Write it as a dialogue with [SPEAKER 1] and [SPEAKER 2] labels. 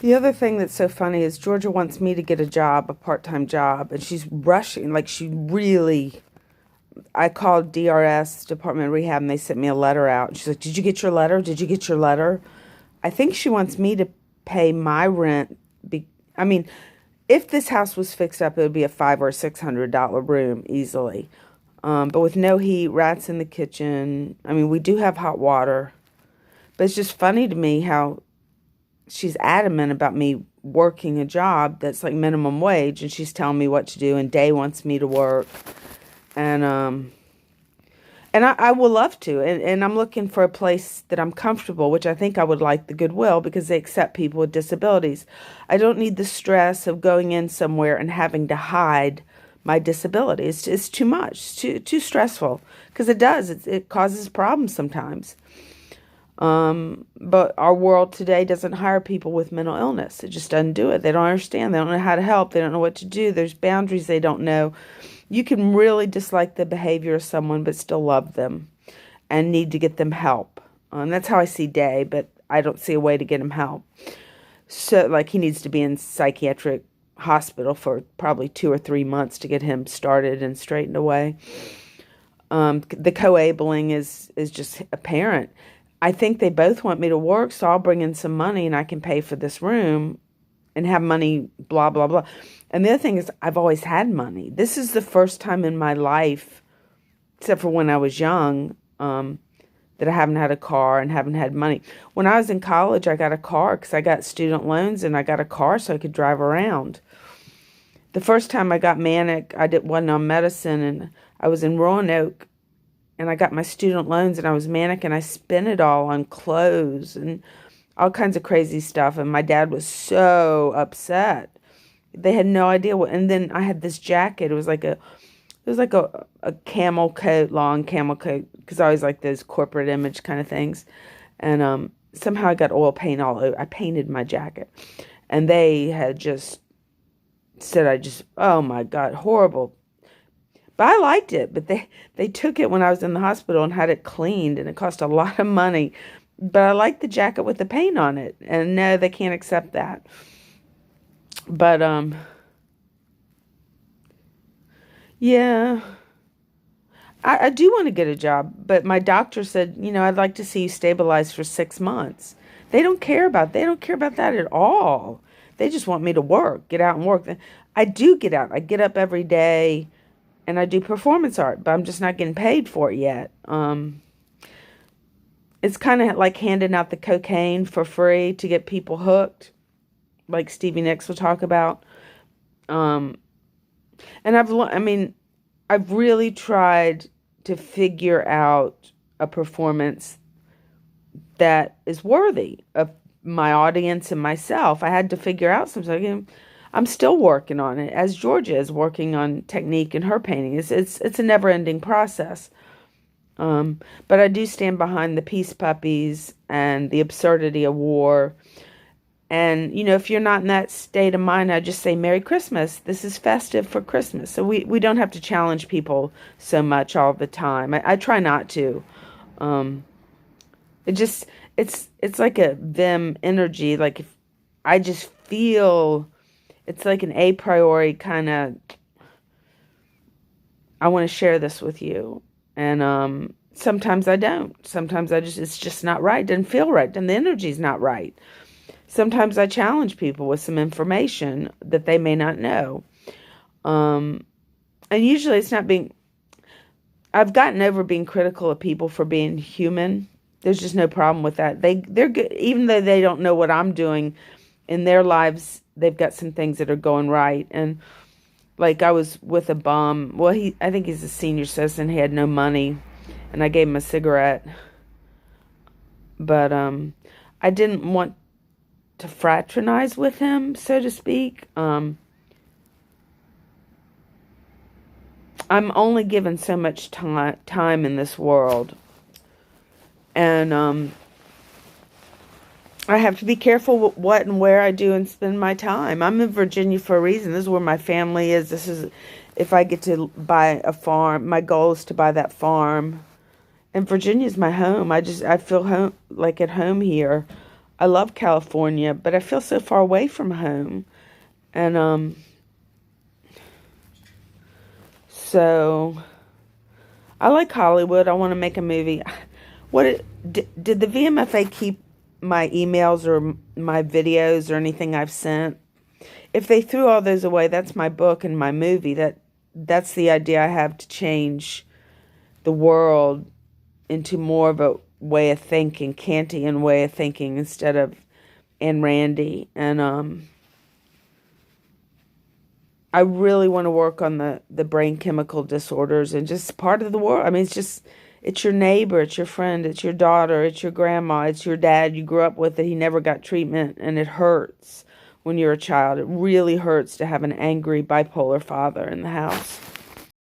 [SPEAKER 1] The other thing that's so funny is Georgia wants me to get a job, a part-time job, and she's rushing. Like she really, I called DRS, Department of Rehab, and they sent me a letter out. And she's like, "Did you get your letter? Did you get your letter?" I think she wants me to pay my rent. I mean, if this house was fixed up, it would be a $500 or $600 room easily. But with no heat, rats in the kitchen. I mean, we do have hot water, but it's just funny to me how she's adamant about me working a job that's like minimum wage, and she's telling me what to do. And Day wants me to work, and I will love to. And I'm looking for a place that I'm comfortable, which I think I would like the Goodwill because they accept people with disabilities. I don't need the stress of going in somewhere and having to hide my disability. It's too much. It's too stressful because it causes problems sometimes. But our world today doesn't hire people with mental illness. It just doesn't do it. They don't understand. They don't know how to help. They don't know what to do. There's boundaries they don't know. You can really dislike the behavior of someone, but still love them and need to get them help. That's how I see Day, but I don't see a way to get him help. So, like, he needs to be in psychiatric hospital for probably 2 or 3 months to get him started and straightened away. The co-abling is just apparent. I think they both want me to work, so I'll bring in some money and I can pay for this room and have money, blah, blah, blah. And the other thing is I've always had money. This is the first time in my life, except for when I was young, that I haven't had a car and haven't had money. When I was in college, I got a car because I got student loans and I got a car so I could drive around. The first time I got manic, wasn't on medicine, and I was in Roanoke, and I got my student loans, and I was manic, and I spent it all on clothes and all kinds of crazy stuff, and my dad was so upset. They had no idea what, and then I had this jacket. It was like a camel coat, long camel coat, because I always like those corporate image kind of things, and somehow I got oil paint all over. I painted my jacket, and they had just said oh my God, horrible. But I liked it, but they took it when I was in the hospital and had it cleaned, and it cost a lot of money. But I liked the jacket with the paint on it, and no, they can't accept that. But yeah, I do want to get a job, but my doctor said, I'd like to see you stabilize for 6 months. They don't care about that at all. They just want me to work, get out and work. I do get out. I get up every day and I do performance art, but I'm just not getting paid for it yet. It's kind of like handing out the cocaine for free to get people hooked, like Stevie Nicks will talk about. Um, and I've really tried to figure out a performance that is worthy of my audience and myself. I had to figure out something. I'm still working on it, as Georgia is working on technique in her painting. It's a never-ending process. But I do stand behind the peace puppies and the absurdity of war. And, if you're not in that state of mind, I just say Merry Christmas. This is festive for Christmas. So we don't have to challenge people so much all the time. I try not to. It's like a them energy. Like if I just feel it's like an a priori kind of, I want to share this with you. And sometimes I don't. Sometimes it's just not right. Doesn't feel right. And the energy's not right. Sometimes I challenge people with some information that they may not know. And usually it's not I've gotten over being critical of people for being human. There's just no problem with that. They're good, even though they don't know what I'm doing in their lives. They've got some things that are going right. And like I was with a bum. Well, I think he's a senior citizen. He had no money, and I gave him a cigarette. But I didn't want to fraternize with him, so to speak. I'm only given so much time in this world, and I have to be careful what and where I do and spend my time. I'm in Virginia for a reason. This is where my family is. This is, if I get to buy a farm, my goal is to buy that farm. And Virginia is my home. I feel home, like at home here. I love California, but I feel so far away from home. And so I like Hollywood. I want to make a movie. Did the VMFA keep my emails or my videos or anything I've sent? If they threw all those away, that's my book and my movie. That's the idea I have, to change the world into more of a way of thinking, Kantian way of thinking instead of Ayn Randy. And I really want to work on the brain chemical disorders and just part of the world. I mean, it's your neighbor, it's your friend, it's your daughter, it's your grandma, it's your dad you grew up with that he never got treatment, and it hurts when you're a child. It really hurts to have an angry bipolar father in the house.